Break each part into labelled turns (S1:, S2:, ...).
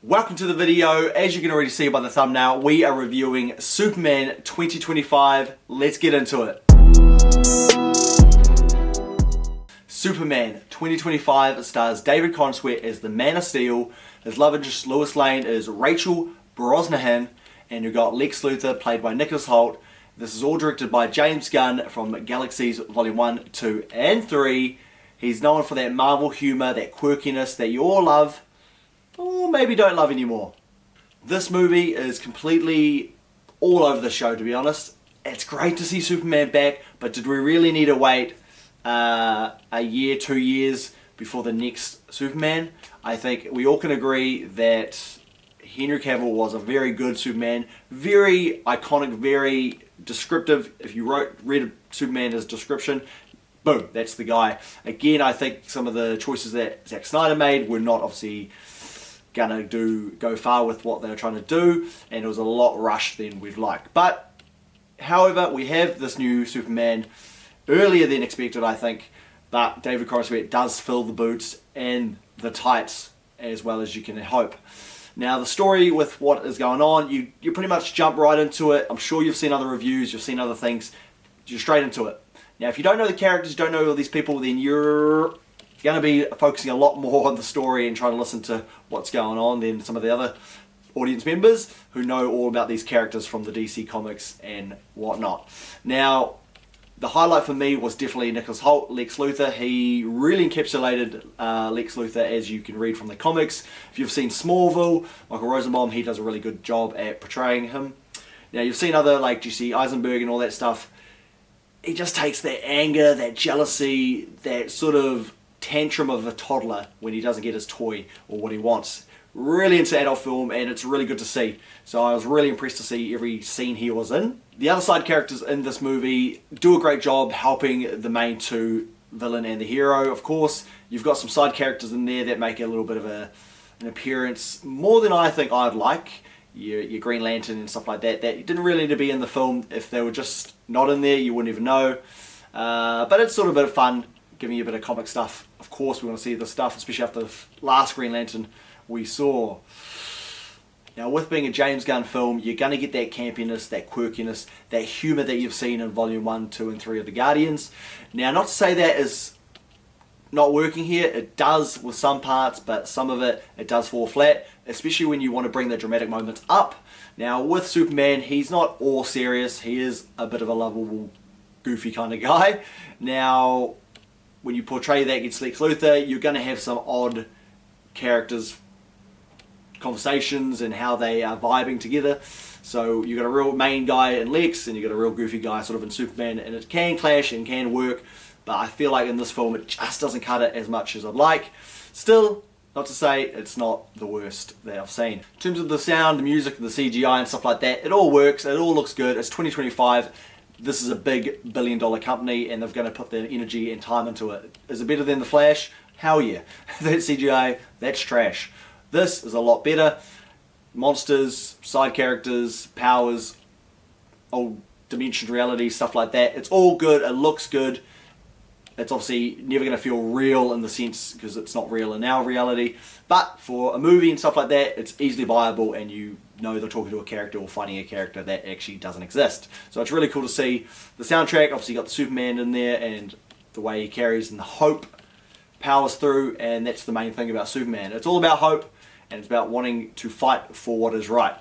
S1: Welcome to the video. As you can already see by the thumbnail, we are reviewing Superman 2025. Let's get into it. Superman 2025 stars David Corenswet as the Man of Steel. His love interest Lois Lane is Rachel Brosnahan, and you've got Lex Luthor played by Nicholas Hoult. This is all directed by James Gunn from Galaxies Volume 1, 2 and 3. He's known for that Marvel humour, that quirkiness that you all love, or maybe don't love anymore. This movie is completely all over the show, to be honest. It's great to see Superman back, but did we really need to wait a year, 2 years before the next Superman? I think we all can agree that Henry Cavill was a very good Superman, very iconic, very descriptive. If you read Superman as description, boom, that's the guy. Again, I think some of the choices that Zack Snyder made were not obviously gonna go far with what they were trying to do, and it was a lot rushed than we'd like. But however, we have this new Superman earlier than expected, I think, but David Corenswet does fill the boots and the tights as well as you can hope. Now the story with what is going on, you pretty much jump right into it. I'm sure you've seen other reviews, you've seen other things, you're straight into it. Now if you don't know the characters, don't know all these people, then you're going to be focusing a lot more on the story and trying to listen to what's going on than some of the other audience members who know all about these characters from the DC comics and whatnot. Now, the highlight for me was definitely Nicholas Hoult, Lex Luthor. He really encapsulated Lex Luthor, as you can read from the comics. If you've seen Smallville, Michael Rosenbaum, he does a really good job at portraying him. Now, you've seen other like Jesse Eisenberg and all that stuff. He just takes that anger, that jealousy, that sort of tantrum of a toddler when he doesn't get his toy or what he wants, really into adult film, and it's really good to see. So I was really impressed to see every scene he was in. The other side characters in this movie do a great job helping the main two, villain and the hero. Of course, you've got some side characters in there that make a little bit of an appearance, more than I think I'd like. Your Green Lantern and stuff like that didn't really need to be in the film. If they were just not in there, you wouldn't even know. But it's sort of a bit of fun, giving you a bit of comic stuff. Of course we want to see this stuff, especially after the last Green Lantern we saw. Now with being a James Gunn film, you're going to get that campiness, that quirkiness, that humour that you've seen in Volume 1, 2 and 3 of the Guardians. Now not to say that is not working here, it does with some parts, but some of it does fall flat, especially when you want to bring the dramatic moments up. Now with Superman, he's not all serious, he is a bit of a lovable, goofy kind of guy. Now when you portray that against Lex Luthor, you're going to have some odd characters, conversations, and how they are vibing together. So you've got a real main guy in Lex, and you've got a real goofy guy sort of in Superman, and it can clash and can work, but I feel like in this film it just doesn't cut it as much as I'd like. Still, not to say it's not the worst that I've seen. In terms of the sound, the music, the CGI and stuff like that, it all works, it all looks good. It's 2025. This is a big billion-dollar company, and they're going to put their energy and time into it. Is it better than The Flash? Hell yeah. That CGI, that's trash. This is a lot better. Monsters, side characters, powers, old dimension reality, stuff like that. It's all good, it looks good. It's obviously never going to feel real in the sense, because it's not real in our reality. But for a movie and stuff like that, it's easily viable, and you know they're talking to a character or fighting a character that actually doesn't exist. So it's really cool to see. The soundtrack, obviously got the Superman in there, and the way he carries and the hope powers through, and that's the main thing about Superman. It's all about hope, and it's about wanting to fight for what is right.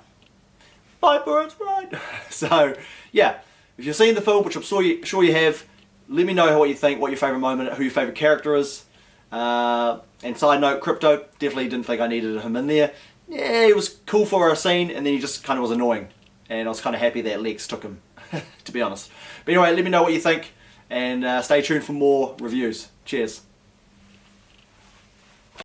S1: Fight for what's right. So yeah, if you've seen the film, which I'm sure you have, let me know what you think, what your favourite moment, who your favourite character is. And side note, Crypto, definitely didn't think I needed him in there. Yeah, he was cool for a scene, and then he just kind of was annoying. And I was kind of happy that Lex took him, to be honest. But anyway, let me know what you think, and stay tuned for more reviews. Cheers.